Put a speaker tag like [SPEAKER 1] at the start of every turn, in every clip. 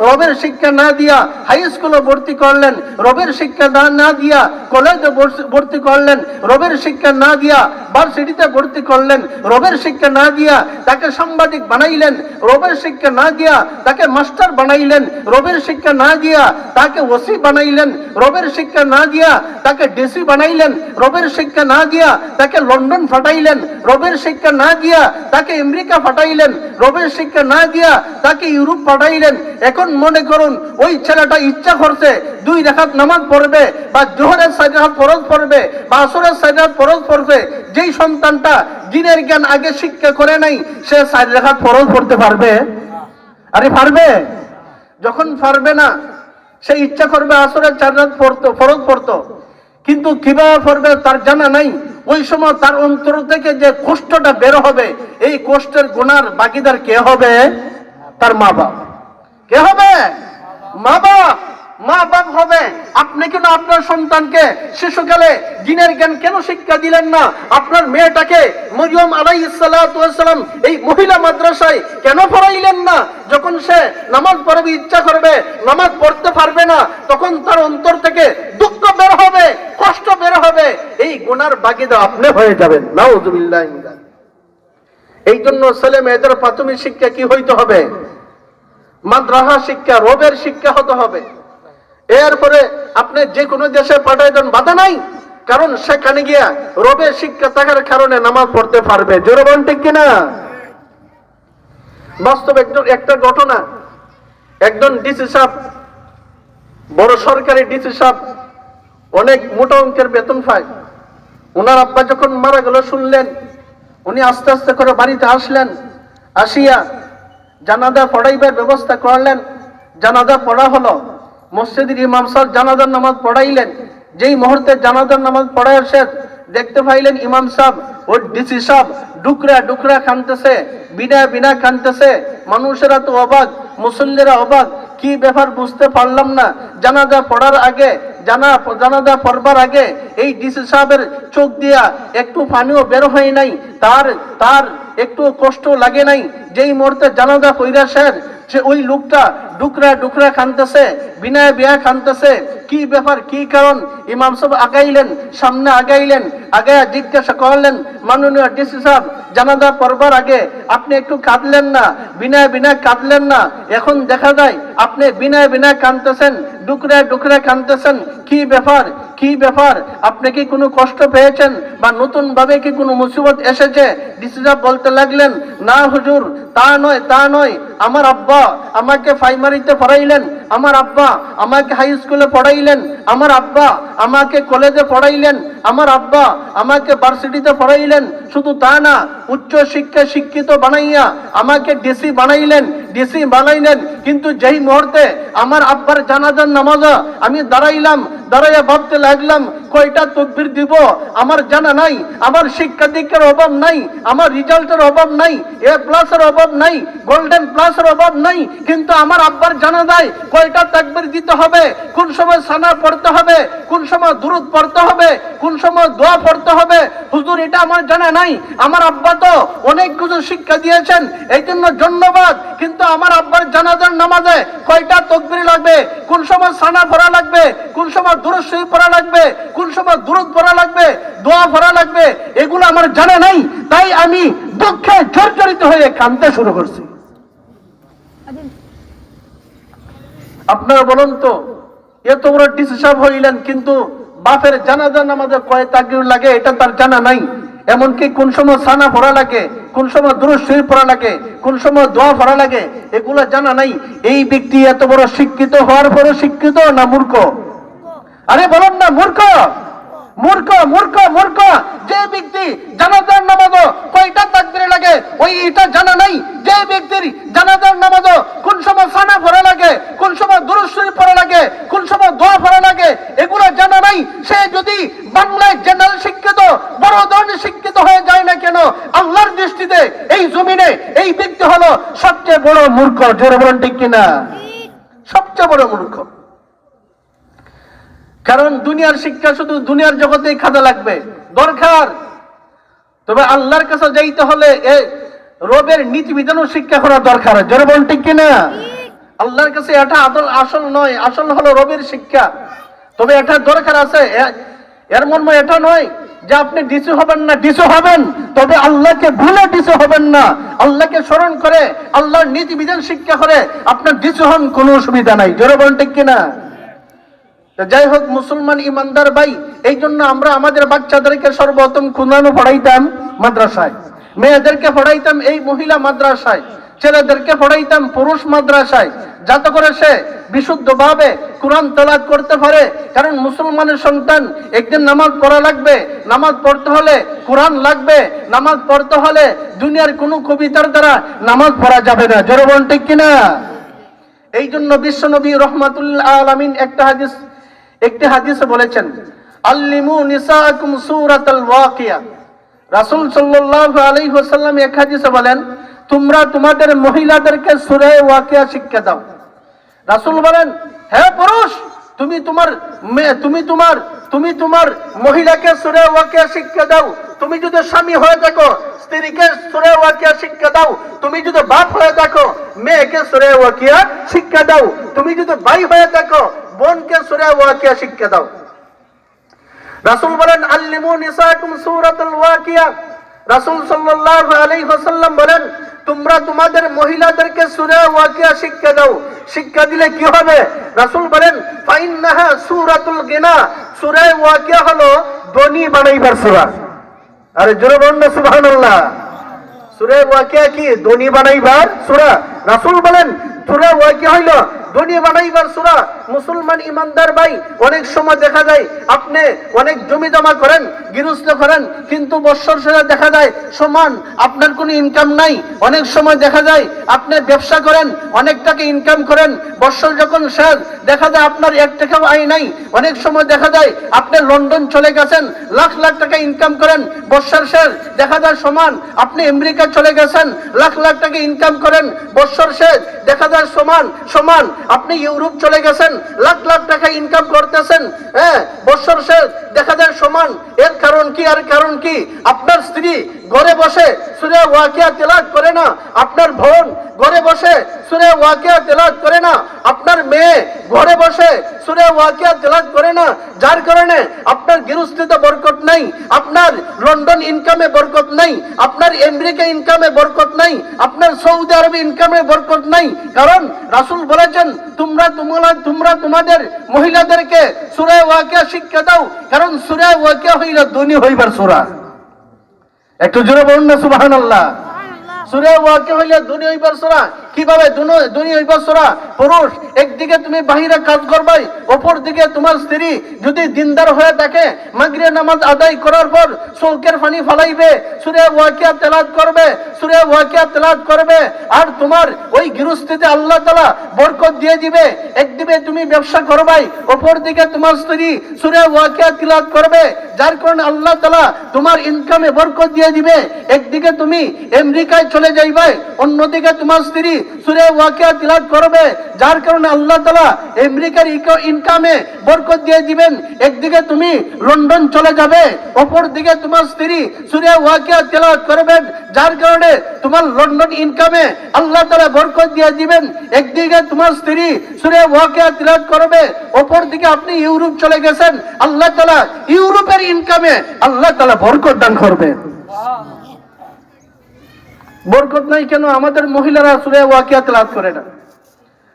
[SPEAKER 1] রবের শিক্ষা না দিয়া হাই স্কুলে ভর্তি করলেন, রবের শিক্ষা না দিয়া কলেজে ভর্তি করলেন, রবের শিক্ষা না দিয়া ভার্সিটিতে ভর্তি করলেন, রবের শিক্ষা না দিয়া তাকে সাংবাদিক বানাইলেন, রবের শিক্ষা না দিয়া তাকে মাস্টার বানাইলেন, রবের শিক্ষা না দিয়া তাকে ওসি বানাইলেন, রবের শিক্ষা না দিয়া তাকে ডিসি বানাইলেন, রবের শিক্ষা না দিয়া তাকে লন্ডন ফাটাইলেন, রবের শিক্ষা না দিয়া তাকে আমেরিকা ফাটাইলেন, রবের শিক্ষা না দিয়া তাকে ইউরোপ পাঠাইলেন। এখন মনে করুন ওই ছেলেটা ইচ্ছা করছে 2 রাকাত নামাজ পড়বে বা জোহরের 4 রাকাত ফরজ পড়বে বা আসরের 4 রাকাত ফরজ পড়বে, যেই সন্তানটা দ্বীনের জ্ঞান আগে শিক্ষা করে নাই সে 4 রাকাত ফরজ পড়তে পারবে? আরে পারবে? যখন পারবে না সে ইচ্ছা করবে আসরের 4 রাকাত ফরজ পড়তো, কিন্তু কিভাবে পড়বে তার জানা নাই। ওই সময় তার অন্তর থেকে যে কষ্টটা বের হবে, এই কষ্টের গুনার বাকিদার কে হবে? তার মা বাপ। কে হবে? মা বাপ। মা বাপ হবে। আপনি কেন আপনার সন্তানকে শিশুকালে দ্বীনের জ্ঞান কেন শিক্ষা দিলেন না? আপনার মেয়েটাকে মরিয়ম আলাইহিস সালাতু ওয়াস সালাম এই মহিলা মাদ্রাসায় কেন পড়াইলেন না? যখন সে নামাজ পড়বে ইচ্ছা করবে, নামাজ পড়তে পারবে না, তখন তার অন্তর থেকে দুঃখ বের হবে, কষ্ট বের হবে, এই গুনার বাগিদা আপনি হয়ে যাবেন। নাউযুবিল্লাহ। এই জন্য ছেলে মেয়েদের প্রাথমিক শিক্ষা কি হইতে হবে? মাদ্রাসা শিক্ষা, রবের শিক্ষা হতে হবে। এরপরে আপনি যে কোনো দেশে পাঠাই দেন, বাধা নাই, কারণ সেখানে গিয়া রবের শিক্ষা থাকার কারণে নামাজ পড়তে পারবে। জোরে বলেন ঠিক কিনা? বাস্তব একটা ঘটনা, একজন ডিসি সাহেব, বড় সরকারি ডিসি সাহেব, অনেক মোটা অঙ্কের বেতন পায়। ওনার আব্বা যখন মারা গেল শুনলেন, উনি আস্তে আস্তে করে বাড়িতে আসলেন, আসিয়া জানাজা পড়াইবার ব্যবস্থা করলেন। জানাজা পড়া হলো, মসজিদের ইমাম সাহেব জানাজার নামাজ পড়াইলেন। যেই মুহূর্তে জানাজার নামাজ পড়ায় শেষ, দেখতে পাইলেন ইমাম সাহেব ও ডিসি সাহেব ডুকরা ডুকরা কাঁদতেছে, বিনা বিনা কাঁদতেছে। মানুষেরা তো অবাক, মুসল্লিরা অবাক, কি ব্যাপার বুঝতে পারলাম না। জানাজা পড়ার আগে, জানাজা পড়বার আগে এই ডিসি সাহেবের চোখ দিয়া একটু পানিও বের হয় নাই, তার একটু কষ্ট লাগে নাই। যেই মুহূর্তে জানাজা কইরা শেষ, সে ওই লোকটা ডুকরা ডুকরা কাঁদতেছে, বিনা বিয়া কাঁদতেছে। কি ব্যাপার, কি কারণ? ইমাম সাহেব আগাইলেন, সামনে আগাইলেন, আগায়া জিজ্ঞাসা করলেন, মাননীয় ডিসি সাহেব, জানাজা পড়বার আগে আপনি একটু কাঁদলেন না, বিনা বিনা কাঁদলেন না? এখন দেখা যায় আপনি বিনা বিনা কাঁদতেছেন, ডুকরা ডুকরা কাঁদতেছেন। কি ব্যাপার, কি ব্যাপার? আপনি কি কোনো কষ্ট পেয়েছেন বা নতুন ভাবে কি কোনো মুসিবত এসেছে? ডিসি সাহেব বলতে লাগলেন, না হুজুর, তা নয়, তা নয়। আমার আব্বা আমাকে প্রাইমারিতে পড়াইলেন, আমার আব্বা আমাকে হাই স্কুলে পড়াইলেন, আমার আব্বা আমাকে কলেজে পড়াইলেন, আমার আব্বা আমাকে ভার্সিটিতে পড়াইলেন। শুধু তা না, উচ্চ শিক্ষা শিক্ষিত বানাইয়া আমাকে ডিসি বানাইলেন, ডিসি বানাইলেন। কিন্তু যেই মুহূর্তে আমার আব্বার জানাজার নামাজে আমি দাঁড়াইলাম, দাঁড়াইয়া ভাবতে লাগলাম কয়টা তাকবীর দিব আমার জানা নাই। আমার শিক্ষা দীক্ষার অভাব নাই, আমার রেজাল্টের অভাব নাই, A+ অভাব নাই, গোল্ডেন প্লাসের অভাব নাই, কিন্তু আমার আব্বার জানাজায় কয়টা তাকবীর দিতে হবে, কোন সময় সানা পড়তে হবে, কোন সময় দুরূদ পড়তে হবে, কোন সময় দোয়া পড়তে হবে, হুজুর এটা আমার জানা নাই। আমার আব্বা তো অনেক কিছু শিক্ষা দিয়েছেন, এই জন্য ধন্যবাদ, কিন্তু আমার আব্বার জানাজার নামাজে কয়টা তাকবীর লাগবে, কোন সময় সানা পড়া লাগবে, কোন সময় দুরূদ শরীফ পড়া লাগবে, কোন সময় দুরূদ পড়া লাগবে, দোয়া পড়া লাগবে, এগুলো আমার জানা নাই। তাই আমি দুঃখে জর্জরিত হয়ে কাঁদতে শুরু করছি। আপনারা বলুন তো, এত বড় ডিসি সাহেব হইলেন, কিন্তু বাপের জানাজার নামাজে কয় তাকবীর লাগে এটা তার জানা নাই। এমনকি কোন সময় সানা পড়া লাগে, কোন সময় দুরূদ শরীফ পড়া লাগে, কোন সময় দোয়া পড়া লাগে, এগুলো জানা নাই। এই ব্যক্তি এত বড় শিক্ষিত হওয়ার পরও শিক্ষিত না মূর্খ? আরে বলুন না, মূর্খ, মূর্খ, মূর্খ, মূর্খ। যে ব্যক্তি জানাজার নামাজও কয়টা তাকবীর লাগে ওই এটা জানা নাই। যে ব্যক্তির জানাজার নামাজও কোন সময় সানা পড়া লাগে, কোন সময় দুরূদ শরীফ পড়া লাগে, কোন সময় দোয়া পড়া লাগে, এগুলো জানা নাই। সে যদি বাংলায় জেনারেল শিক্ষিত, বড় ধরনের শিক্ষিত হয়ে যায় না কেন, আল্লাহর দৃষ্টিতে এই জমিনে এই ব্যক্তি হলো সবচেয়ে বড় মূর্খ। জোরে বলেন ঠিক কিনা? সবচেয়ে বড় মূর্খ। কারণ দুনিয়ার শিক্ষা শুধু দুনিয়ার জগতেই খাদা লাগবে, দরকার। তবে আল্লাহর কাছে যাইতে হলে রবের নীতি বিধানও শিক্ষা করা দরকার। জোরে বলেন ঠিক কিনা? আল্লাহর কাছে এটা আসল নয়, আসল হলো রবের শিক্ষা। তবে এটা দরকার আছে, এর মর্ম এটা নয় যে আপনি ডিসি হবেন না, ডিসি হবেন, তবে আল্লাহকে ভুলে ডিসি হবেন না। আল্লাহকে স্মরণ করে, আল্লাহর নীতি বিধান শিক্ষা করে আপনার ডিসি হন, কোনো অসুবিধা নাই। জোরে বলেন ঠিক কিনা? যাই হোক, মুসলমান ইমানদার ভাই, এই জন্য আমরা আমাদের বাচ্চাদেরকে সর্বপ্রথম কুরআন পড়াইতাম মাদ্রাসায়, মেয়েদেরকে পড়াইতাম এই মহিলা মাদ্রাসায়, ছেলেদেরকে পড়াইতাম পুরুষ মাদ্রাসায়, যাতে করে সে বিশুদ্ধভাবে কোরআন তেলাওয়াত করতে পারে। কারণ মুসলমানের সন্তান একদিন নামাজ পড়া লাগবে, নামাজ পড়তে হলে কোরআন লাগবে, নামাজ পড়তে হলে দুনিয়ার কোনো কবিতার দ্বারা নামাজ পড়া যাবে না। জোরে বলেন ঠিক কিনা? এই জন্য বিশ্বনবী রহমাতুল্লাহ আলামিন একটি হাদিসে বলেছেন, আল্লিমু নিসাআকুম সূরাতাল ওয়াকিয়া। রাসূল সাল্লাল্লাহু আলাইহি ওয়াসাল্লাম এক হাদিসে বলেন, তোমরা তোমাদের মহিলাদেরকে সূরা ওয়াকিয়া শিক্ষা দাও। রাসূল বলেন, হে পুরুষ, তুমি তোমার মহিলাকে সূরা ওয়াকিয়া শিক্ষা দাও। তুমি যদি স্বামী হয়ে থাকো, স্ত্রীকে সূরা ওয়াকিয়া শিক্ষা দাও। তুমি যদি বাপ হয়ে থাকো, মেয়েকে সূরা ওয়াকিয়া শিক্ষা দাও। তুমি যদি ভাই হয়ে থাকো, বোনকে সূরা ওয়াকিয়া শিক্ষা দাও। রাসূল বলেন, আল্লিমু নিসাআকুম সূরাতুল ওয়াকিয়া। রাসূল সাল্লাল্লাহু আলাইহি ওয়াসাল্লাম বলেন, তোমরা তোমাদের মহিলাদেরকে সূরা ওয়াকিয়া শিক্ষা দাও। শিক্ষা দিলে কি হবে? রাসূল বলেন, ফাইন্নাহা সূরাতুল গিনা। সূরা ওয়াকিয়া হলো ধনী বানাইবার সূরা। আরে জোরে বলুন না সুবহানাল্লাহ। সূরা ওয়াকিয়া কি? ধনী বানাইবার সূরা। রাসূল বলেন, সূরা ওয়াকিয়া হইলো ধনী বানাইবার সূরা। মুসলমান ইমানদার ভাই, অনেক সময় দেখা যায় আপনি অনেক জমি জমা করেন, গৃহস্থ করেন, কিন্তু বছর শেষে দেখা যায় সমান আপনার কোনো ইনকাম নাই। অনেক সময় দেখা যায় আপনি ব্যবসা করেন, অনেক টাকা ইনকাম করেন, বছর যখন শেষ দেখা যায় আপনার 1 টাকাও আয় নাই। অনেক সময় দেখা যায় আপনি লন্ডন চলে গেছেন, লাখ লাখ টাকা ইনকাম করেন, বছর শেষ দেখা যায় সমান আপনি আমেরিকা চলে গেছেন, লাখ লাখ টাকা ইনকাম করেন, বছর শেষ দেখা যায় সমান আপনি ইউরোপ চলে গেছেন, লাখ লাখ টাকা ইনকাম করতেছেন, হ্যাঁ, বছর শেষ দেখা যায় সমান। এর কারণ কি? আর কারণ কি? আপনার স্ত্রী ঘরে বসে সূরা ওয়াকিয়া তেলাওয়াত করে না, আপনার বোন ঘরে বসে সূরা ওয়াকিয়া তেলাওয়াত করে না, আপনার মেয়ে ঘরে বসে সূরা ওয়াকিয়া তেলাওয়াত করে না। যার কারণে আপনার গৃহস্থিতে বরকত নাই, আপনার লন্ডন ইনকামে বরকত নাই, আপনার আমেরিকা ইনকামে বরকত নাই, আপনার সৌদি আরবে ইনকামে বরকত নাই। কারণ রাসূল বলেছেন, তোমরা তোমাদের মহিলাদেরকে সূরা ওয়াকিয়া শিক্ষা দাও। কারণ সূরা ওয়াকিয়া হইলো ধনী হইবার সূরা। একটু জোরে বলুন না সুবহানাল্লাহ। সূরা ওয়াকিয়া হইলো ধনী হইবার সূরা। কিভাবে ধনী হইবার সূরা? পুরুষ একদিকে তুমি বাহিরে কাজ করবে, অপর দিকে তোমার স্ত্রী যদি দিনদার হয়ে থাকে, মাগরিব নামাজ আদায় করার পর চোখের পানি ফলাইবে, সূরা ওয়াকিয়া তেলাওয়াত করবে, সূরা ওয়াকিয়া তেলাওয়াত করবে, আর তোমার ওই গৃহস্থিতে আল্লাহ তাআলা বরকত দিয়ে দিবে। একদিকে তুমি ব্যবসা করবে, অপর দিকে তোমার স্ত্রী সূরা ওয়াকিয়া তেলাওয়াত করবে, যার কারণে আল্লাহ তাআলা তোমার ইনকামে বরকত দিয়ে দিবে। একদিকে তুমি আমেরিকায় চলে যাইবে, অন্যদিকে তোমার স্ত্রী সূরা ওয়াকিয়া তিলাওয়াত করবে, যার কারণে আল্লাহ তাআলা আমেরিকার ইনকামে বরকত দিয়ে দিবেন। একদিকে তুমি লন্ডন চলে যাবে, অপর দিকে তোমার স্ত্রী সূরা ওয়াকিয়া তিলাওয়াত করবেন, যার কারণে তোমার লন্ডন ইনকামে আল্লাহ তাআলা বরকত দিয়ে দিবেন। একদিকে তোমার স্ত্রী সূরা ওয়াকিয়া তিলাওয়াত করবে, অপর দিকে আপনি ইউরোপ চলে গেছেন, আল্লাহ তাআলা ইউরোপের ইনকামে আল্লাহ তাআলা বরকত দান করবেন। বরকত নাই কেন? আমাদের মহিলারা সূরা ওয়াকিয়া তেলাওয়াত করে না।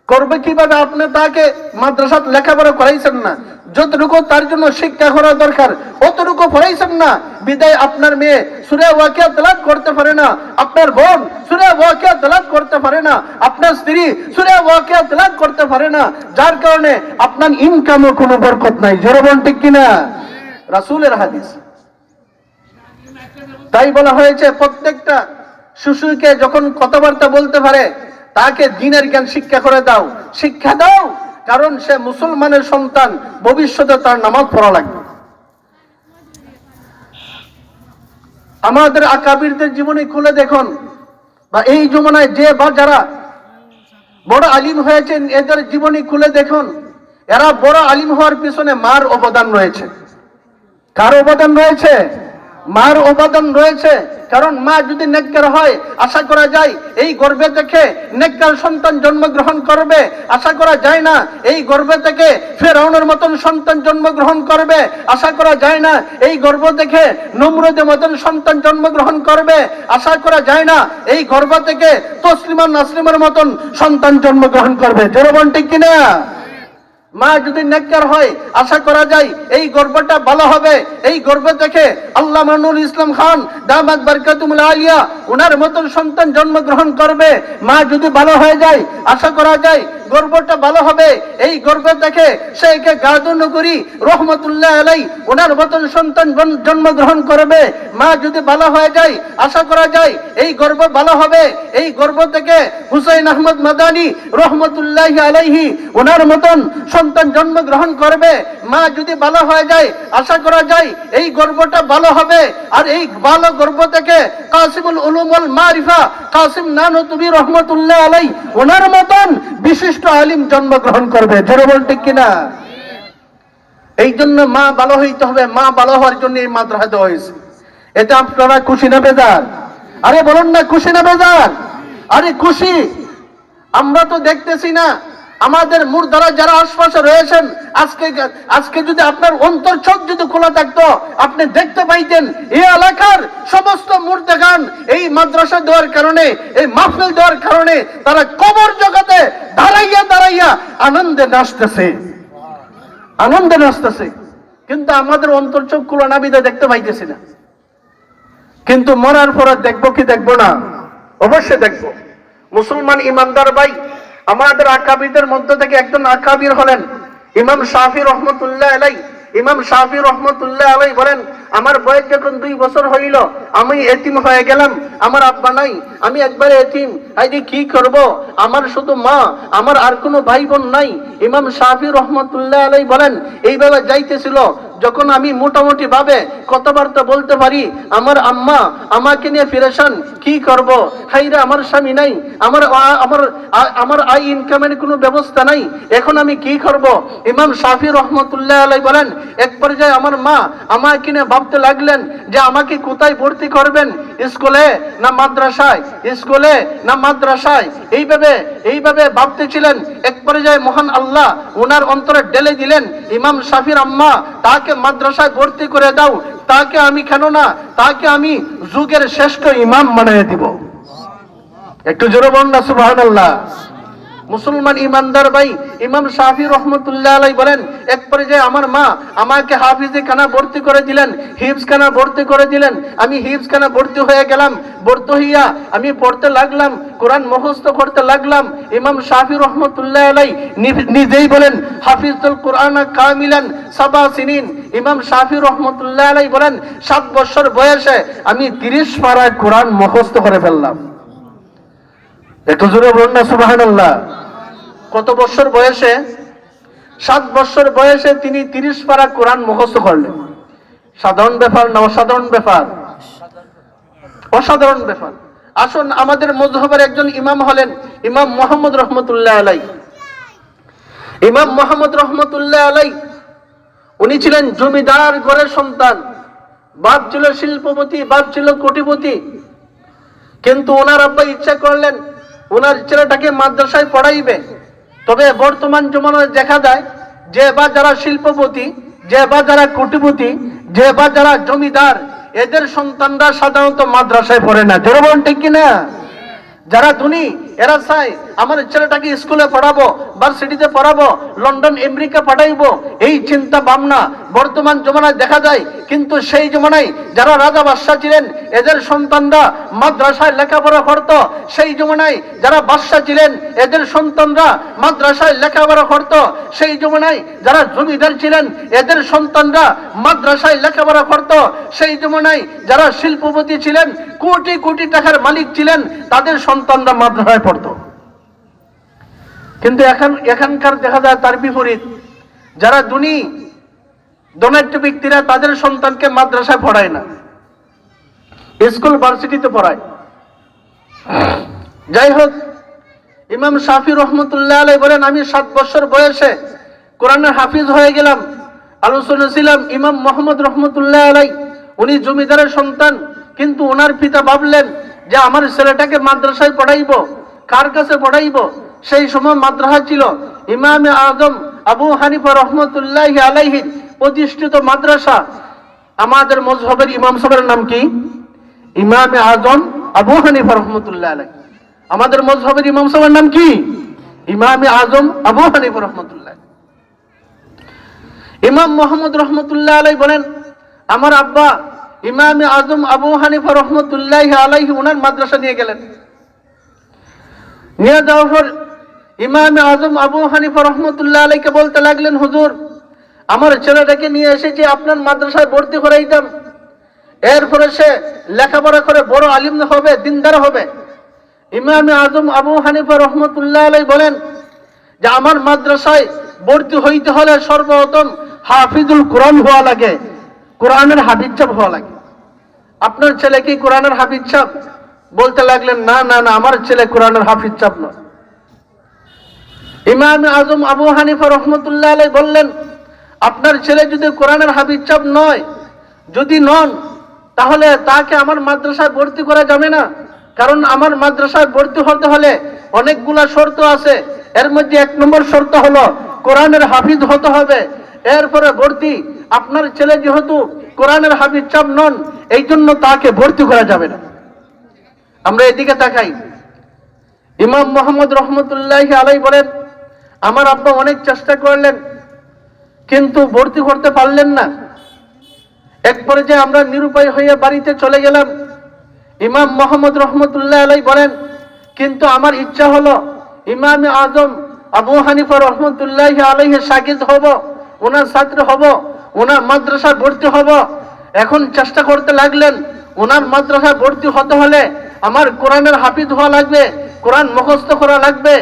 [SPEAKER 1] করবে কিভাবে? আপনি তাকে মাদ্রাসাত লেখাপড়া করাইছেন না, যতটুকু তার জন্য শিক্ষা করা দরকার অতটুকু পড়াইছেন না, বিদায় আপনার মেয়ে সূরা ওয়াকিয়া তেলাওয়াত করতে পারে না, আপনার বোন সূরা ওয়াকিয়া তেলাওয়াত করতে পারে না, আপনার স্ত্রী সূরা ওয়াকিয়া তেলাওয়াত করতে পারে না, যার কারণে আপনার ইনকামে কোনো বরকত নাই। জোরে বলেন ঠিক কিনা? রাসূলের হাদিস। তাই বলা হয়েছে, প্রত্যেকটা শিশুকে যখন কথাবার্তা বলতে পারে তাকে দ্বীনের জ্ঞান শিক্ষা দাও, কারণ সে মুসলমানের সন্তান, ভবিষ্যতে তার নামাজ পড়া লাগবে। আমাদের আকাবিরদের জীবনী খুলে দেখুন, বা এই জমানায় যে বা যারা বড় আলিম হয়েছেন এদের জীবনী খুলে দেখুন, এরা বড় আলিম হওয়ার পিছনে মার অবদান রয়েছে। কার অবদান রয়েছে? মার অবদান রয়েছে। কারণ মা যদি নেককার হয়, আশা করা যায় এই গর্ভে থেকে নেককার সন্তান জন্মগ্রহণ করবে। আশা করা যায় না এই গর্ভে থেকে ফেরাউনের মতন সন্তান জন্মগ্রহণ করবে। আশা করা যায় না এই গর্ভ থেকে নমরুদের মতন সন্তান জন্মগ্রহণ করবে। আশা করা যায় না এই গর্ভ থেকে তসলিমা নাসরিনের মতন সন্তান জন্মগ্রহণ করবে। জোরবন ঠিক কিনা? মা যদি নেককার হয়, আশা করা যায় এই গর্ভটা ভালো হবে। এই গর্ভ থেকে আল্লামা নুরুল ইসলাম খান দামাত বারকাতুল আলিয়া ওনার মতন সন্তান জন্মগ্রহণ করবে। মা যদি ভালো হয়ে যায়, আশা করা যায় গর্ভটা ভালো হবে। এই গর্ভ থেকে শেখ গাজনগরী রহমতুল্লাহ আলাই ওনার মতন সন্তান জন্মগ্রহণ করবে। মা যদি ভালো হয়ে যায়, আশা করা যায় এই গর্ভ ভালো হবে। এই গর্ভ থেকে হুসাইন আহমদ মাদানী রহমতুল্লাহ আলাইহি ওনার মতন সন্তান জন্মগ্রহণ করবে। মা যদি ভালো হয়ে যায়, আশা করা যায় এই গর্ভটা ভালো হবে। আর এই ভালো গর্ভ থেকে কাসিমুল উলুম ওয়াল মারিফা কাসিম নানুতুবি রহমতুল্লাহ আলাই ওনার মতন বিশিষ্ট আলিম জন্মগ্রহণ করবে। জোরে বল ঠিক কিনা? এই জন্য মা ভালো হইতে হবে। মা ভালো হওয়ার জন্য এই মাদ্রাসা দেওয়া হয়েছে। এতে আপনারা খুশি না বেজার? আরে বলুন না, খুশি না বেজার? আরে খুশি। আমরা তো দেখতেছি না আমাদের মুর্দারা যারা আশপাশে রয়েছেন, আজকে যদি আপনার অন্তর চোখ যদি খোলা থাকতো, আপনি দেখতে পাইতেন এই এলাকার সমস্ত মুর্দাগান এই মাদ্রাসা দেওয়ার কারণে, এই মাহফিল দেওয়ার কারণে তারা কবর জগতে দাঁড়াইয়া দাঁড়াইয়া আনন্দে নাচতেছে, আনন্দে নাচতেছে। কিন্তু আমাদের অন্তর চোখ খোলা না বিধায় দেখতে পাইতেছি না। কিন্তু মরার পরে দেখবো কি দেখবো না? অবশ্যই দেখবো। মুসলমান ইমানদার ভাই, আমাদের আকাবিদের মধ্য থেকে একজন আকাবির হলেন ইমাম শাফি রহমতুল্লাহ আলাই। ইমাম শাফি রহমতুল্লাহ আলাই বলেন, আমার বয়স যখন 2 বছর হইল আমি এতিম হয়ে গেলাম, আমার আব্বা নাই, আমি একবারে এতিম। আইডি কি করব? আমার শুধু মা, আমার আর কোনো ভাই বোন নাই। ইমাম শাফি রহমতুল্লাহ আলাই বলেন, এইভাবে যাইতেছিল যখন আমি মোটামুটি ভাবে কথাবার্তা বলতে পারি, আমার আম্মা আমাকে নিয়ে ফিরেছেন, কি করব? হাইরা আমার স্বামী নাই, আমার আই ইনকামের কোনো ব্যবস্থা নাই, এখন আমি কি করব? ইমাম শাফি রহমতুল্লাহ আলাই বলেন, এক পর্যায়ে আমার মা আমাকে নিয়ে ভাবতে লাগলেন যে আমাকে কোথায় ভর্তি করবেন, স্কুলে না মাদ্রাসায়, স্কুলে না মাদ্রাসায়, এইভাবে ভাবতেছিলেন। এক পর্যায়ে মহান আল্লাহ ওনার অন্তরে ঢেলে দিলেন, ইমাম শাফির আম্মা তাকে মাদ্রাসায় ভর্তি করে দাও, তাকে আমি কেন না, তাকে আমি যুগের শ্রেষ্ঠ ইমাম বানিয়ে দিব। একটু জোরে বলুন না সুবহানাল্লাহ। মুসলমান ইমানদার ভাই, ইমাম শাফি রহমতুল্লাহ আলাই বলেন, এক পর্যায়ে আমার মা আমাকে হাফিজে খানা ভর্তি করে দিলেন, হিফজ খানা ভর্তি করে দিলেন। আমি হিফজ খানা ভর্তি হয়ে গেলাম। ভর্তি হইয়া আমি পড়তে লাগলাম, কোরআন মুখস্থ করতে লাগলাম। ইমাম শাফি রহমতুল্লাহ আলাই নিজেই বলেন, হাফিজুল কোরআন কামিলান 7 সিনিন। ইমাম শাফি রহমতুল্লাহ আলাই বলেন, 7 বছর বয়সে আমি 30 পারায় কোরআন মুখস্থ করে ফেললাম। একটু জোরে বলুন না সুবহানাল্লাহ। কত বছর বয়সে? 7 বছর বয়সে তিনি 30 পারা কোরআন মুখস্থ করলেন। সাধারণ ব্যাপার না অসাধারণ ব্যাপার? অসাধারণ ব্যাপার। আসুন, আমাদের মযহবের একজন ইমাম হলেন ইমাম মুহাম্মদ রহমতুল্লাহ আলাই। ইমাম মুহাম্মদ রহমতুল্লাহ আলাই উনি ছিলেন জমিদার ঘরের সন্তান। বাপ ছিল শিল্পপতি, বাপ ছিল কোটিপতি। কিন্তু ওনার আব্বা ইচ্ছা করলেন ওনার ছেলেটাকে মাদ্রাসায় পড়াইবে। তবে বর্তমান জমানায় দেখা যায় যে বা যারা শিল্পপতি, যে বা যারা কোটিপতি, যে বা যারা জমিদার, এদের সন্তানরা সাধারণত মাদ্রাসায় পড়ে না। জোরে বলুন ঠিক কিনা? যারা ধনী এরা চায় আমার ছেলেটাকে স্কুলে পড়াবো, ভার্সিটিতে পড়াবো, লন্ডন আমেরিকা পাঠাইবো, এই চিন্তা ভাবনা বর্তমান জমানায় দেখা যায়। কিন্তু সেই জমানায় যারা রাজা বাদশাহ ছিলেন এদের সন্তানরা মাদ্রাসায় লেখাপড়া করত। সেই জমানায় যারা বাদশাহ ছিলেন এদের সন্তানরা মাদ্রাসায় লেখাপড়া করত। সেই জমানায় যারা জমিদার ছিলেন এদের সন্তানরা মাদ্রাসায় লেখাপড়া করত। সেই জমানায় যারা শিল্পপতি ছিলেন, কোটি কোটি টাকার মালিক ছিলেন, তাদের সন্তানরা মাদ্রাসায় পড়তো। কিন্তু এখানকার দেখা যায় তার বিপরীত। যারা ধনাঢ্য ব্যক্তিরা তাদের সন্তানকে মাদ্রাসায় পড়ায় না, স্কুল ভার্সিটিতে পড়ায়। যাই হোক, ইমাম শাফি রহমতুল্লাহ আলাই বলেন, আমি 7 বছর বয়সে কোরআনের হাফিজ হয়ে গেলাম। আলোচনা ছিলাম ইমাম মুহাম্মদ রহমতুল্লাহ আলাই উনি জমিদারের সন্তান, কিন্তু ওনার পিতা ভাবলেন যে আমার ছেলেটাকে মাদ্রাসায় পড়াইবো, কার কাছে পড়াইবো? সেই সময় মাদ্রাসা ছিল ইমামে আজম আবু হানিফা রহমতুল্লাহি আলাইহি প্রতিষ্ঠিত মাদ্রাসা। আমাদের মযহবের ইমাম সাহেবের নাম কি? ইমামে আজম আবু হানিফা রহমতুল্লাহ আলাইহি। আমাদের মযহবের ইমাম সাহেবের নাম কি? ইমামে আজম আবু হানিফা রহমতুল্লাহ। ইমাম মুহাম্মদ রহমতুল্লাহ আলাইহি বলেন, আমার আব্বা ইমামে আজম আবু হানিফা রহমতুল্লাহি আলাইহি ওনার মাদ্রাসা নিয়ে গেলেন। নিয়ে যাওয়ার পর ইমামে আজম আবু হানিফা রহমতুল্লাহ আলাইহিকে বলতে লাগলেন, হুজুর, আমার ছেলেটাকে নিয়ে এসেছি আপনার মাদ্রাসায় ভর্তি করাইতাম, এরপরে সে লেখাপড়া করে বড় আলিম হবে, দিনদার হবে। ইমামে আজম আবু হানিফা রহমতুল্লাহ আলাইহি বলেন যে আমার মাদ্রাসায় ভর্তি হইতে হলে সর্বপ্রথম হাফিজুল কোরআন হওয়া লাগে, কোরআনের হাফিজ সাহেব হওয়া লাগে। আপনার ছেলে কি কোরআনের হাফিজ সাহেব? বলতে লাগলেন, না না না, আমার ছেলে কোরআনের হাফিজ সাহেব নয়। ইমাম আজম আবু হানিফা রহমতুল্লাহ আলাইহি বললেন, আপনার ছেলে যদি কোরআনের হাফিজ সাহেব নয়, যদি নন, তাহলে তাকে আমার মাদ্রাসায় ভর্তি করা যাবে না। কারণ আমার মাদ্রাসায় ভর্তি হতে হলে অনেকগুলা শর্ত আছে। এর মধ্যে 1 নম্বর শর্ত হলো কোরআনের হাফিজ হতে হবে। এরপরে ভর্তি, আপনার ছেলে যেহেতু কোরআনের হাফিজ সাহেব নন, এই জন্য তাকে ভর্তি করা যাবে না। আমরা এদিকে তাকাই। ইমাম মুহাম্মদ রহমতুল্লাহি আলাইহি বলেন, আমার আব্বা অনেক চেষ্টা করলেন কিন্তু ভর্তি করতে পারলেন না। এক পর্যায়ে আমরা নিরুপায় হয়ে বাড়িতে চলে গেলাম। ইমাম মুহাম্মদ রহমতুল্লাহি আলাইহি বলেন, কিন্তু আমার ইচ্ছা হলো ইমামে আজম আবু হানিফা রহমতুল্লাহি আলাইহি শাগির্দ হব, ওনার ছাত্র হব, ওনার মাদ্রাসায় ভর্তি হব। এখন চেষ্টা করতে লাগলেন, ওনার মাদ্রাসায় ভর্তি হতে হলে আমার কোরআনের হাফিজ হওয়া লাগবে, কোরআন মুখস্থ করা লাগবে।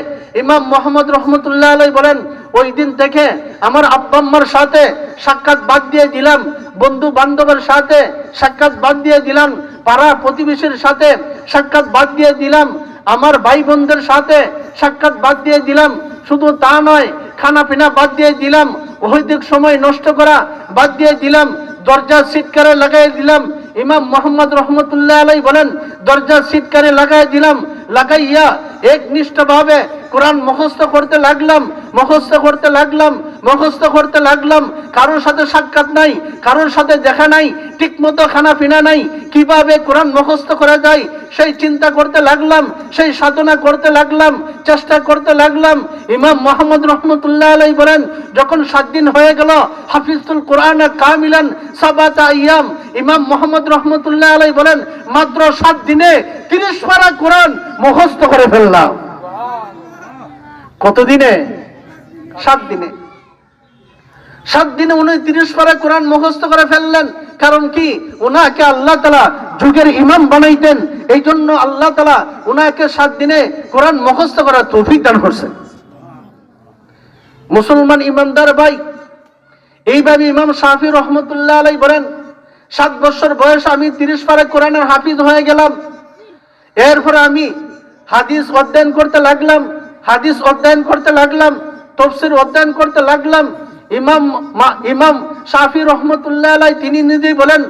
[SPEAKER 1] ইমাম মুহাম্মদ রহমতুল্লাহ আলাইহি বলেন, ওই দিন থেকে আমার আব্বা আম্মার সাথে সাক্ষাৎ বাদ দিয়ে দিলাম, বন্ধু বান্ধবের সাথে সাক্ষাৎ বাদ দিয়ে দিলাম, পাড়া প্রতিবেশীর সাথে সাক্ষাৎ বাদ দিয়ে দিলাম, আমার ভাই বোনদের সাথে সাক্ষাৎ বাদ দিয়ে দিলাম। শুধু তা নয়, খানা পিনা বাদ দিয়ে দিলাম, অহেতুক সময় নষ্ট করা বাদ দিয়ে দিলাম, দরজা সিটকারে লাগাই দিলাম। ইমাম মুহাম্মদ রহমতুল্লাহ আলাইহি বলেন, দরজা সিটকারে লাগাই দিলাম, লাগাইয়া একনিষ্ঠভাবে কোরআন মুখস্থ করতে লাগলাম, মুখস্থ করতে লাগলাম, মুখস্থ করতে লাগলাম। কারোর সাথে সাক্ষাৎ নাই, কারোর সাথে দেখা নাই, ঠিক মতো খানা পিনা নাই, কিভাবে কোরআন মুখস্থ করা যায় সেই চিন্তা করতে লাগলাম, সেই সাধনা করতে লাগলাম, চেষ্টা করতে লাগলাম। ইমাম মুহাম্মদ রহমতুল্লাহ আলাইহি বলেন, যখন 7 দিন হয়ে গেল, হাফিজুল কোরআন কামিলান সাবাতা আইয়াম। ইমাম মুহাম্মদ রহমতুল্লাহ আলাইহি বলেন, মাত্র 7 দিনে 30 পারা কোরআন মুখস্থ করে ফেললাম। কত দিনে? 7 দিনে। 7 দিনে উনি 30 পারা কোরআন মুখস্থ করে ফেললেন। কারণ কি? ওনাকে আল্লাহ তাআলা যুগের ইমাম বানাইতেন, এই জন্য আল্লাহ তাআলা ওনাকে 7 দিনে কোরআন মুখস্থ করার তৌফিক দান করছেন। মুসলমান ইমানদার ভাই, এইভাবে ইমাম শাফি রহমতুল্লাহ আলাইহি বলেন, 7 বছর বয়সে আমি 30 পারা কোরআনের হাফিজ হয়ে গেলাম। এরপরে আমি হাদিস অধ্যয়ন করতে লাগলাম, হাদিস অধ্যয়ন করতে লাগলাম, তাফসীর অধ্যয়ন করতে লাগলাম। ইমাম শাফি রহমতুল্লাহ আলাইহি তিনি নিজেই বলেন,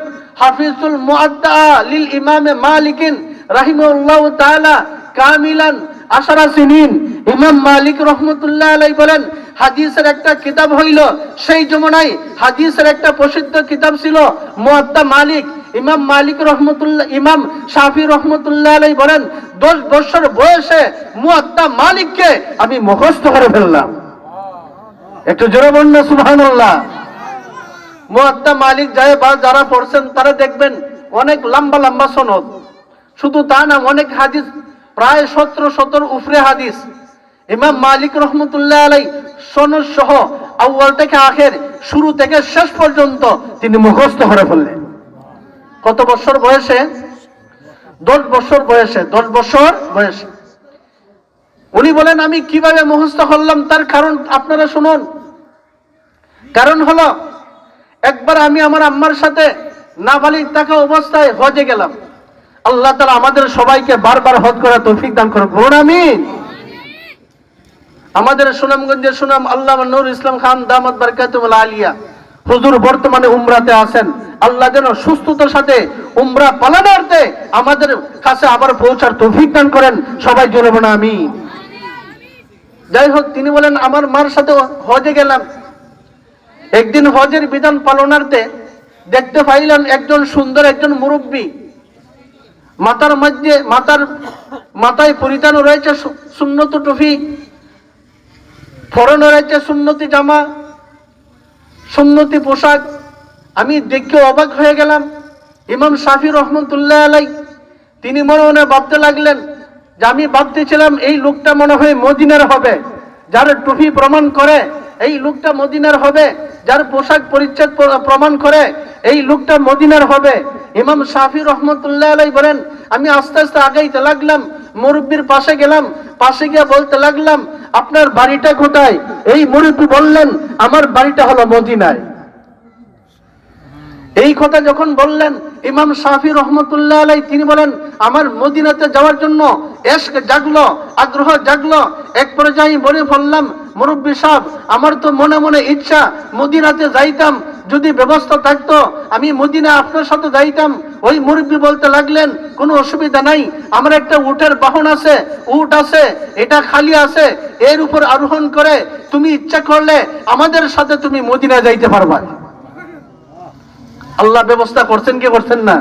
[SPEAKER 1] হাফিজুল মুআত্তা লিল ইমামে মালিকিন রাহিমাহুল্লাহু তাআলা কামিলান 10 সিনিন। ইমাম মালিক রহমতুল্লাহ আলাইহি বলেন, হাদিসের একটা কিতাব হইল, সেই জমানায় হাদিসের একটা প্রসিদ্ধ কিতাব ছিল মুআত্তা মালিক। ইমাম মালিক রহমতুল্লাহ, ইমাম শাফি রহমতুল্লাহ আলাইহি বলেন, 10 বছর বয়সে মুআত্তা মালিককে আমি মুখস্থ করে ফেললাম। একটু জোরে বলুন না সুবহানাল্লাহ। মুআত্তা মালিক যারা পড়ছেন তারা দেখবেন অনেক লম্বা লম্বা সনদ। শুধু তা না, অনেক হাদিস, প্রায় 17 উপরে হাদিস। ইমাম মালিক রহমতুল্লাহ আলাইহি সনদ সহ আউয়াল থেকে আখের, শুরু থেকে শেষ পর্যন্ত তিনি মুখস্থ করে ফেললেন। কত বছর বয়সে? 10 বছর বয়সে। 10 বছর বয়সে উনি বলেন, আমি কিভাবে মুখস্থ করলাম তার কারণ আপনারা শুনুন। কারণ হলো, একবার আমি আমার আম্মার সাথে নাবালিগ থাকা অবস্থায় হজে গেলাম। আল্লাহ তাআলা আমাদের সবাইকে বারবার হজ করার তৌফিক দান করুন, বলুন আমিন। আমাদের সুনামগঞ্জের সুনাম আল্লামা নূর ইসলাম খান দামাত বারকাতুহুল আলিয়া, হুজুর বর্তমানে উমরাতে আছেন, আল্লাহ যেন সুস্থতার সাথে উমরা পালনার্থে আমাদের কাছে আবার পৌঁছার তৌফিক দান করেন। সবাই জোরে বলেন আমিন। যাই হোক, তিনি বলেন আমার মার সাথে হজে গেলাম। একদিন হজের বিধান পালনার্থে দেখতে পাইলেন একজন সুন্দর একজন মুরব্বী, মাথায় পরিধান রয়েছে সুন্নত টুপি, পরনে রয়েছে সুন্নতি জামা, সুন্নতি পোশাক। আমি দেখে অবাক হয়ে গেলাম। ইমাম শাফি রহমতুল্লাহ আলাই তিনি মনে মনে ভাবতে লাগলেন যে আমি ভাবতেছিলাম এই লোকটা মনে হয় মদিনার হবে, যার টুপি প্রমাণ করে এই লোকটা মদিনার হবে, যার পোশাক পরিচ্ছদ প্রমাণ করে এই লোকটা মদিনার হবে। ইমাম শাফি রহমতুল্লাহ আলাই বলেন আমি আস্তে আস্তে আগাইতে লাগলাম, মুরব্বির পাশে গেলাম, পাশে গিয়ে বলতে লাগলাম আপনার বাড়িটা কোথায়? এই মুরব্বি বললেন আমার বাড়িটা হলো মদিনায়। এই কথা যখন বললেন ইমাম শাফি রহমতুল্লাহ আলাই তিনি বলেন আমার মদিনাতে যাওয়ার জন্য এশক জাগলো, আগ্রহ জাগলো। এক পর্যায়ে বলে বললাম মুরব্বি সাহেব আমার তো মনে মনে ইচ্ছা মদিনাতে যাইতাম, যদি ব্যবস্থা থাকতো আমি মদিনা আপনার সাথে যাইতাম। ওই মুরব্বি বলতে লাগলেন কোনো অসুবিধা নাই, আমার একটা উটের বাহন আছে, উট আছে, এটা খালি আছে, এর উপর আরোহণ করে তুমি ইচ্ছা করলে আমাদের সাথে তুমি মদিনা যাইতে পারবা। আল্লাহ ব্যবস্থা করছেন কি করছেন না?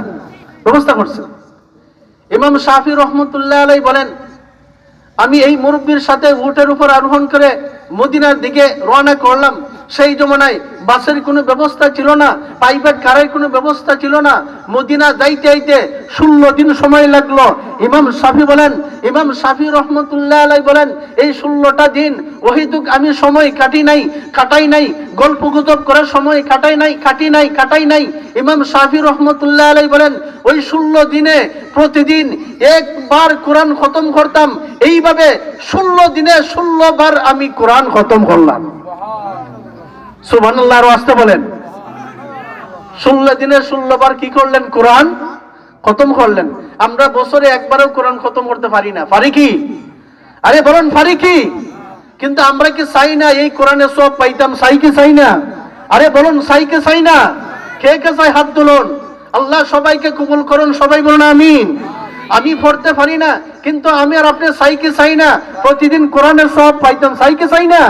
[SPEAKER 1] ব্যবস্থা করছেন। ইমাম শাফি রহমতুল্লাহ আলাই বলেন আমি এই মুরব্বির সাথে উটের উপর আরোহণ করে মদিনার দিকে রওনা করলাম। সেই জমানায় বাসের কোনো ব্যবস্থা ছিল না, প্রাইভেট কারের কোনো ব্যবস্থা ছিল না। মদিনা যাইতে যাইতে 16 দিন সময় লাগলো। ইমাম শাফি রহমতুল্লাহ আলাই বলেন এই 16টা দিন ওহিদুক আমি সময় কাটাই নাই, গল্প গুজব করার সময় কাটাই নাই। ইমাম শাফি রহমতুল্লাহ আলাই বলেন ওই 16 দিনে প্রতিদিন একবার কোরআন খতম করতাম। এইভাবে 16 দিনে 16 বার আমি কোরআন খতম করলাম। সুবহানাল্লাহ, আর আসতে বলেন। 16 দিনে 16 বার কি করলেন? কোরআন খতম করলেন। আমরা বছরে একবারও কোরআন খতম করতে পারি না, পারি কি? আরে বলেন পারি কি? কিন্তু আমরা কি চাই না এই কোরআনের সব পাইতাম? চাই কি চাই না? আরে বলুন চাই কি চাই না? কে কে চাই হাত তুলুন। আল্লাহ সবাইকে কবুল করুন, সবাই বলুন আমিন। আমি পড়তে পারি না, কিন্তু আমি আর আপনি চাই কি চাই না প্রতিদিন কোরআনের সব পাইতাম? চাই কি চাই না?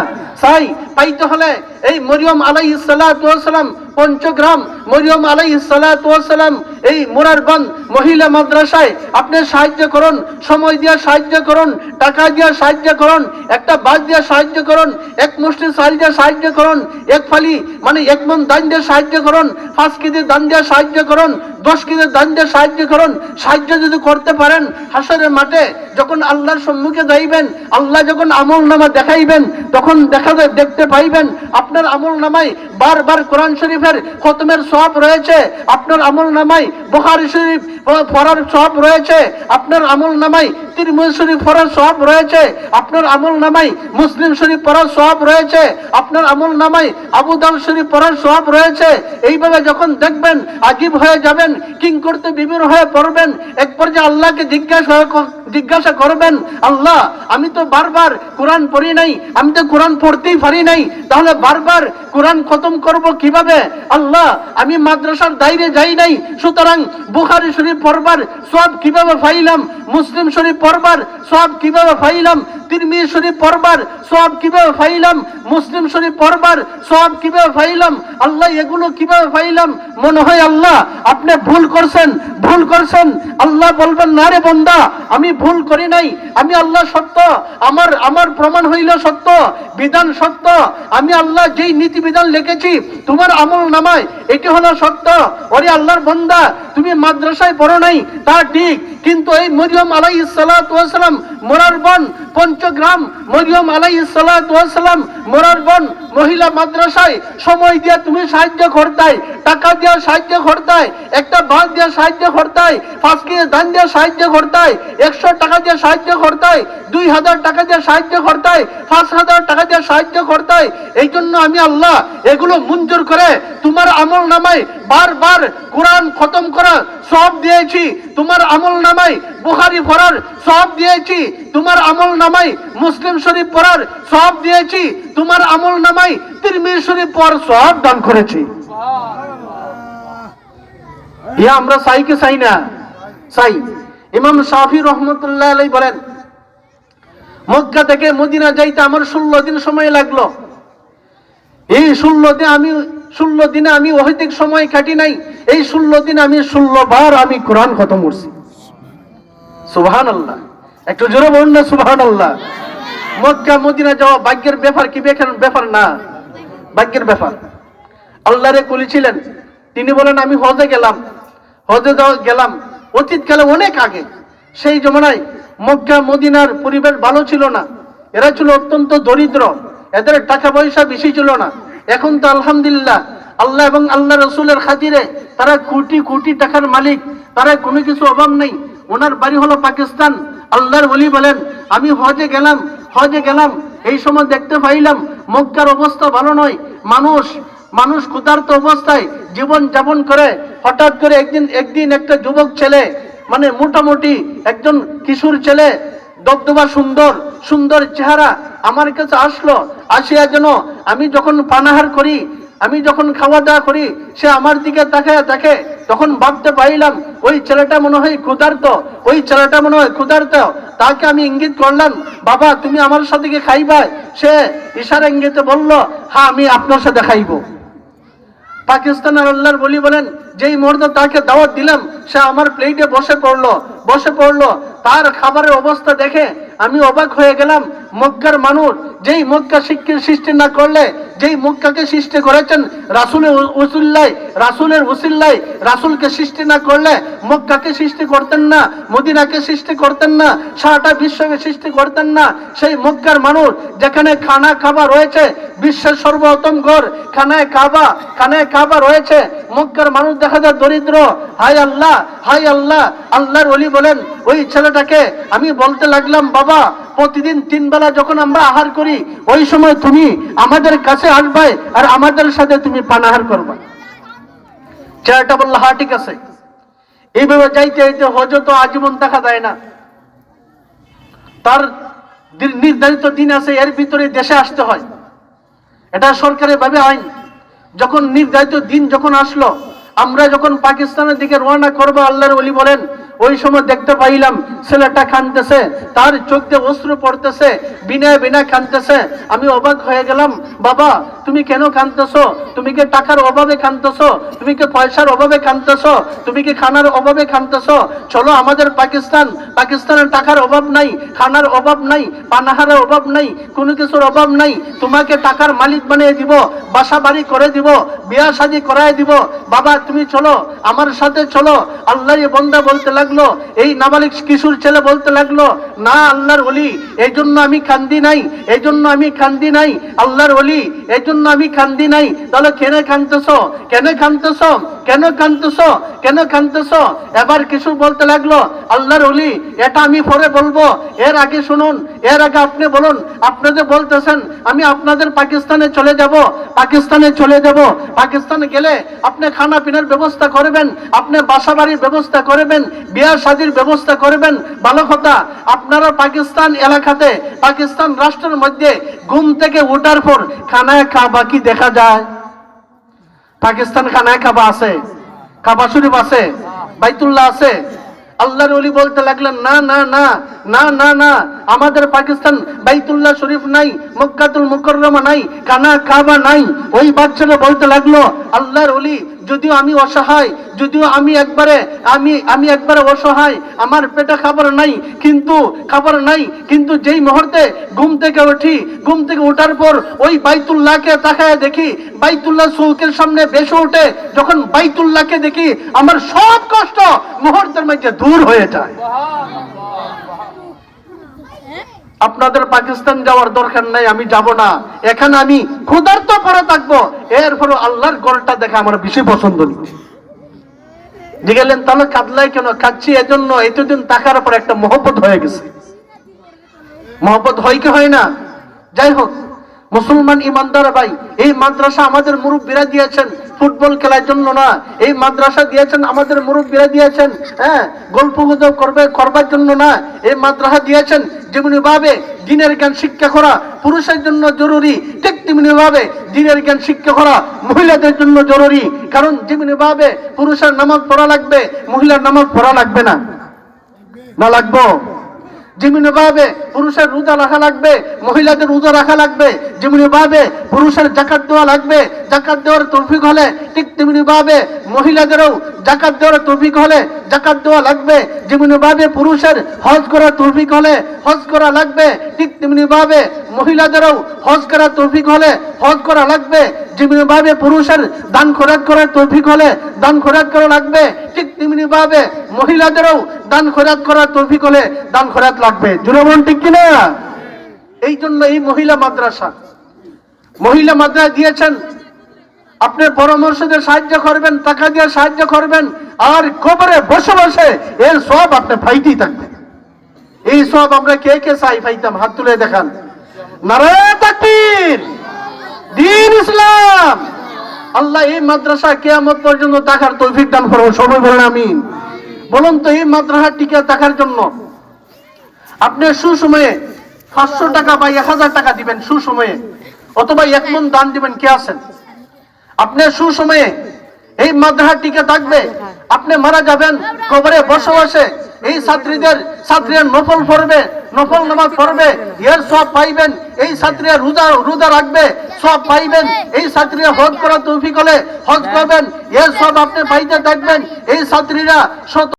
[SPEAKER 1] চাই। পাইতে হলে এই মরিয়ম আলাইহিস সালাতু ওয়াস সালাম পঞ্চগ্রাম, মরিয়ম আলাইহিস সালাতু ওয়াস সালাম এই মোরারবন্দ মহিলা মাদ্রাসায় আপনি সাহায্য করুন, সময় দিয়ে সাহায্য করুন, টাকা দিয়ে সাহায্য করুন, একটা বাস দিয়ে সাহায্য করুন, এক মুষ্টি চাল দিয়ে সাহায্য করুন, এক ফালি মানে এক মন দান দিয়ে সাহায্য করুন, 5 কেজি দান দিয়ে সাহায্য করুন, 10 কেজি দান দিয়ে সাহায্য করুন। সাহায্য যদি করতে পারেন হাসরের মাঠে যখন আল্লাহর সম্মুখে যাইবেন, আল্লাহ যখন আমলনামা দেখাইবেন তখন দেখতে পাইবেন আপনার আমলনামায় বারবার কোরআন শরীফের খতমের সওয়াব রয়েছে, আপনার আমলনামায় বুখারী শরীফ পড়ার সওয়াব রয়েছে, আপনার আমলনামায় তিরমিজি শরীফ পড়ার সওয়াব রয়েছে, আপনার আমলনামায় মুসলিম শরীফ পড়ার সওয়াব রয়েছে, আপনার আমলনামায় আবু দাউদ শরীফ পড়ার সওয়াব রয়েছে। এইভাবে যখন দেখবেন আজীব হয়ে যাবেন, কিং করতে বিবির হয়ে পড়বেন। এক পর্যায়ে আল্লাহকে জিজ্ঞাসা করবেন আল্লাহ আমি তো বারবার কোরআন পড়ি নাই, আমি তো কোরআন পড়তেই পারি নাই, তাহলে বারবার কোরআন খতম করব কিভাবে? আল্লাহ আমি মাদ্রাসার দায়রে যাই নাই, সুতরাং বুখারী শরীফ পড়বার সওয়াব কিভাবে পাইলাম? মুসলিম শরীফ পড়বার সওয়াব কিভাবে পাইলাম? তিরমিজি শরীফ পড়বার সওয়াব কিভাবে পাইলাম? মুসলিম শরীফ পড়বার সওয়াব কিভাবে পাইলাম? আল্লাহ এগুলো কিভাবে পাইলাম? মনে হয় আল্লাহ আপনি ভুল করছেন। আল্লাহ বলবেন না রে বান্দা আমি ভুল করি নাই, আমি আল্লাহ সত্য, আমার প্রমাণ হইল সত্য, বিধান সত্য, আমি আল্লাহ যেই নীতি বিধান লিখেছি তোমার আমল নামায় এটি হলো সত্য। ওরে আল্লাহর বান্দা তুমি মাদ্রাসায় পড়ো নাই তা ঠিক, কিন্তু এই মরিয়ম আলাইহিস সালাতু ওয়াস সালাম মোরারবন্দ পঞ্চগ্রাম মরিয়ম আলাইহিস সালাতু ওয়াস সালাম মোরারবন্দ মহিলা মাদ্রাসায় সময় দিয়ে তুমি সাহায্য করতাই, টাকা দিয়ে সাহায্য করতাই, একটা বাস দিয়ে সাহায্য করতাই, 5 কেজি ধান দিয়ে সাহায্য করতাই, 100 টাকা দিয়ে সাহায্য করতাই, 2000 টাকা দিয়ে সাহায্য করতাই, 5000 টাকা দিয়ে সাহায্য করতাই। এই জন্য আমি আল্লাহ এগুলো মঞ্জুর করে তোমার আমল নামায় বারবার কোরআন খতম করা সওয়াব দিয়েছি, তোমার আমল নামায় বুখারী পড়ার সওয়াব দিয়েছি, তোমার আমল নামায় মুসলিম শরীফ পড়ার সওয়াব দিয়েছি, তোমার আমল নামায় তিরমিজি শরীফ পড়ার সওয়াব দান করেছি। ইয়া আমরা চাই কি চাই না? চাই। ইমাম শাফি রহমতুল্লাহ আলাইহি বলেন, মক্কা থেকে মদিনা যাইতে আমার 16 দিন সময় লাগলো। এই 16 দিনে আমি অহেতুক সময় কাটি নাই। এই 16 দিন আমি 16 বার আমি কোরআন খতম করছি। সুবহানাল্লাহ, একটু জোরে বলুন না সুবহানাল্লাহ। মক্কা মদিনা যাওয়া ভাগ্যের ব্যাপার কি ব্যাপার না? ভাগ্যের ব্যাপার। আল্লাহরে কুলি ছিলেন, তিনি বলেন আমি হজে গেলাম, গেলাম অতীতকালে অনেক আগে। সেই জমানায় মক্কা মদিনার পরিবেশ ভালো ছিল না, এরা ছিল অত্যন্ত দরিদ্র, এদের টাকা পয়সা বেশি ছিল না। এখন তো আলহামদুলিল্লাহ আল্লাহ এবং আল্লাহ রসুলের খাতিরে তারা কোটি কোটি টাকার মালিক, তারা কোনো কিছু অভাব নেই। ওনার বাড়ি হলো পাকিস্তান। আল্লাহর ওলি বলেন আমি হজে গেলাম, এই সময় দেখতে পাইলাম মক্কার অবস্থা ভালো নয়। মানুষ ক্ষুধার্ত অবস্থায় জীবন যাপন করে। হঠাৎ করে একদিন একটা যুবক ছেলে, মানে মোটামুটি একজন কিশোর ছেলে, দবদবা সুন্দর চেহারা আমার কাছে আসলো। আসিয়া যেন আমি যখন পানাহার করি, আমি যখন খাওয়া দাওয়া করি, সে আমার দিকে তাকায় দেখে। তখন ভাবতে পাইলাম ওই ছেলেটা মনে হয় ক্ষুধার্ত। তাকে আমি ইঙ্গিত করলাম, বাবা তুমি আমার সাথে কি খাইবা? সে ইশারা ইঙ্গিতে বলল, হ্যাঁ আমি আপনার সাথে খাইব। পাকিস্তানের আল্লাহর বলি বলেন, যেই মুহূর্তে তাকে দাওয়াত দিলাম, সে আমার প্লেটে বসে পড়লো। তার খাবারের অবস্থা দেখে আমি অবাক হয়ে গেলাম। মক্কার মানুষ, যেই মক্কা সৃষ্টি না করলে, যেই মক্কাকে সৃষ্টি করেছেন রাসূলের উসিল্লায়, রাসূলকে সৃষ্টি না করলে মক্কাকে সৃষ্টি করতেন না, মদিনাকে সৃষ্টি করতেন না, সারাটা বিশ্বকে সৃষ্টি করতেন না। সেই মক্কার মানুষ যেখানে খানা খাবার রয়েছে, বিশ্বের সর্বোত্তম ঘর খানায় কাবা রয়েছে, মক্কার মানুষ দেখা যায় দরিদ্র। হায় আল্লাহ, আল্লাহর ওলি বলেন ওই ছেলেটাকে আমি বলতে লাগলাম, বাবা প্রতিদিন 3 বেলা যখন আমরা আহার করি, ওই সময় তুমি আমাদের কাছে আসবে আর আমাদের সাথে তুমি পানাহার করবা। ছেলেটা বলল হ্যাঁ ঠিক আছে। এইভাবে যাইতে হজ তো আজীবন দেখা যায় না, তার নির্ধারিত দিন আছে, এর ভিতরে দেশে আসতে হয়। এটা সরকারের ভাবে আইন। যখন নির্ধারিত দিন যখন আসলো, আমরা যখন পাকিস্তানের দিকে রওনা করবো, আল্লাহর ওলি বলেন ওই সময় দেখতে পাইলাম ছেলেটা কাঁদতেছে, তার চোখ দিয়ে অশ্রু পড়তেছে, বিনা কাঁদতেছে। আমি অবাক হয়ে গেলাম, বাবা তুমি কেন কাঁদতেছো? তুমি কি টাকার অভাবে কাঁদতেছো? তুমি কি পয়সার অভাবে কাঁদতেছো? তুমি কি খানার অভাবে কাঁদতেছো? চলো আমাদের পাকিস্তানের টাকার অভাব নাই, খানার অভাব নাই, পানাহারের অভাব নাই, কোনো কিছুর অভাব নাই। তোমাকে টাকার মালিক বানিয়ে দিব, বাসা বাড়ি করে দিব, বিয়া শাদী করায় দিব। বাবা তুমি চলো, আমার সাথে চলো। আল্লাহর বান্দা বলতে লাগলো, এই নাবালিক কিশোর ছেলে বলতে লাগলো, না আল্লাহর ওলি এই জন্য আমি কান্দি নাই, আল্লাহর ওলি এই জন্য আমি কান্দি নাই। তাহলে কেন কাঁদতেছো? এবার কিছু বলতে লাগলো, আল্লাহর ওলি এটা আমি পরে বলবো, এর আগে শুনুন, এর আগে আপনি বলুন। আপনি যে বলতেছেন আমি আপনাদের পাকিস্তানে চলে যাব, পাকিস্তানে গেলে আপনি খানা পিনার ব্যবস্থা করবেন, আপনি বাসা বাড়ির ব্যবস্থা করবেন, বিয়া শাদীর ব্যবস্থা করবেন, ভালো কথা। আপনারা পাকিস্তান এলাকাতে, পাকিস্তান রাষ্ট্রের মধ্যে ঘুম থেকে ওঠার পর খানায় কাবা কি দেখা যায়? পাকিস্তান খানায় কাবা আছে, কাবা শরীফ আছে, বাইতুল্লাহ আছে। আল্লাহর ওলি বলতে লাগলেন, না, আমাদের পাকিস্তান বাইতুল্লাহ শরীফ নাই, মক্কাতুল মুকাররমা নাই, কাবা নাই। ওই বাচ্চারা বলতে লাগলো, আল্লাহর ওলি যদিও আমি অসহায়, আমি একবারে অসহায়, আমার পেটে খাবার নাই, কিন্তু যেই মুহূর্তে ঘুম থেকে ওঠার পর ওই বাইতুল্লাহকে তাকায় দেখি, বাইতুল্লাহ চৌকের সামনে বেশে ওঠে, যখন বাইতুল্লাহকে দেখি আমার সব কষ্ট মুহূর্তের মধ্যে দূর হয়ে যায়। আপনাদের পাকিস্তান যাওয়ার দরকার নাই, আমি যাব না, এখানে আমি ক্ষুধার্ত পরে থাকবো, এরপর আল্লাহর ঘরটা দেখা আমার বেশি পছন্দ। গেলেন তাহলে কাঁদলাই কেন? কাঁদছি এজন্য এতদিন টাকার পর একটা মহব্বত হয়ে গেছে। মহব্বত হয় কি হয় না? যাই হোক, মুসলমান ইমানদার ভাই, এই মাদ্রাসা আমাদের মুরব্বীরা দিয়েছেন, ফুটবল খেলার জন্য না, এই মাদ্রাসা দিয়েছেন আমাদের মুরব্বীরা দিয়েছেন, হ্যাঁ, গল্প গুজব করবার জন্য না, এই মাদ্রাসা দিয়েছেন যেমনি ভাবে দিনের জ্ঞান শিক্ষা করা পুরুষের জন্য জরুরি, ঠিক তেমনি ভাবে দিনের জ্ঞান শিক্ষা করা মহিলাদের জন্য জরুরি। কারণ যেমনি ভাবে পুরুষের নামাজ পড়া লাগবে, মহিলার নামাজ পড়া লাগবে না, না লাগবো? যেমনি ভাবে পুরুষের রোজা রাখা লাগবে, মহিলাদের রোজা রাখা লাগবে। যেমনি ভাবে পুরুষের যাকাত দেওয়া লাগবে, যাকাত দেওয়ার তৌফিক হলে ঠিক তেমনি ভাবে মহিলাদেরও যাকাত দেওয়ার তৌফিক হলে যাকাত দেওয়া লাগবে। যেমনি ভাবে পুরুষের হজ করার তৌফিক হলে হজ করা লাগবে, ঠিক তেমনি ভাবে মহিলাদেরও হজ করার তৌফিক হলে হজ করা লাগবে। যেমনি ভাবে পুরুষের দান খয়রাত করার তৌফিক হলে দান খয়রাত করা লাগবে, ঠিক তেমনি ভাবে মহিলাদেরও দান খয়রাত করার তৌফিক হলে দান খয়রাত লাগবে। জুড়ে বলুন ঠিক কিনা? এই জন্য এই মহিলা মাদ্রাসা দিয়েছেন। আপনি পরামর্শদের সাহায্য করবেন, টাকা দিয়ে সাহায্য করবেন, আর কবরে বসে বসে এর সব আপনি পাইতেই থাকবেন। এই সব আমরা কে কে চাই পাইতাম? হাত তুলে দেখান। নারায়ে তাকবীর, দ্বীন ইসলাম। আল্লাহ এই মাদ্রাসা কিয়ামত পর্যন্ত থাকার তৌফিক দান করুন। সবাই বলেন আমিন। বলুন তো, এই মাদ্রাসা টিকে থাকার জন্য আপনি সুসময়ে 500 টাকা বা 1000 টাকা দিবেন সুসময়ে, অথবা 1 মণ দান দিবেন, কে আছেন? আপনি সুসময়ে এই মাদ্রাসা টিকে থাকবে। আপনি মারা যাবেন, কবরে বসে বসে এই ছাত্রীরা নফল পড়বে, নফল নামাজ পড়বে, এর সব পাইবেন। এই ছাত্রীরা রোজা রাখবে, সব পাইবেন। এই ছাত্রীরা হজ করার তৌফিক হলে হজ করবেন, এর সব আপনি পাইতে থাকবেন। এই ছাত্রীরা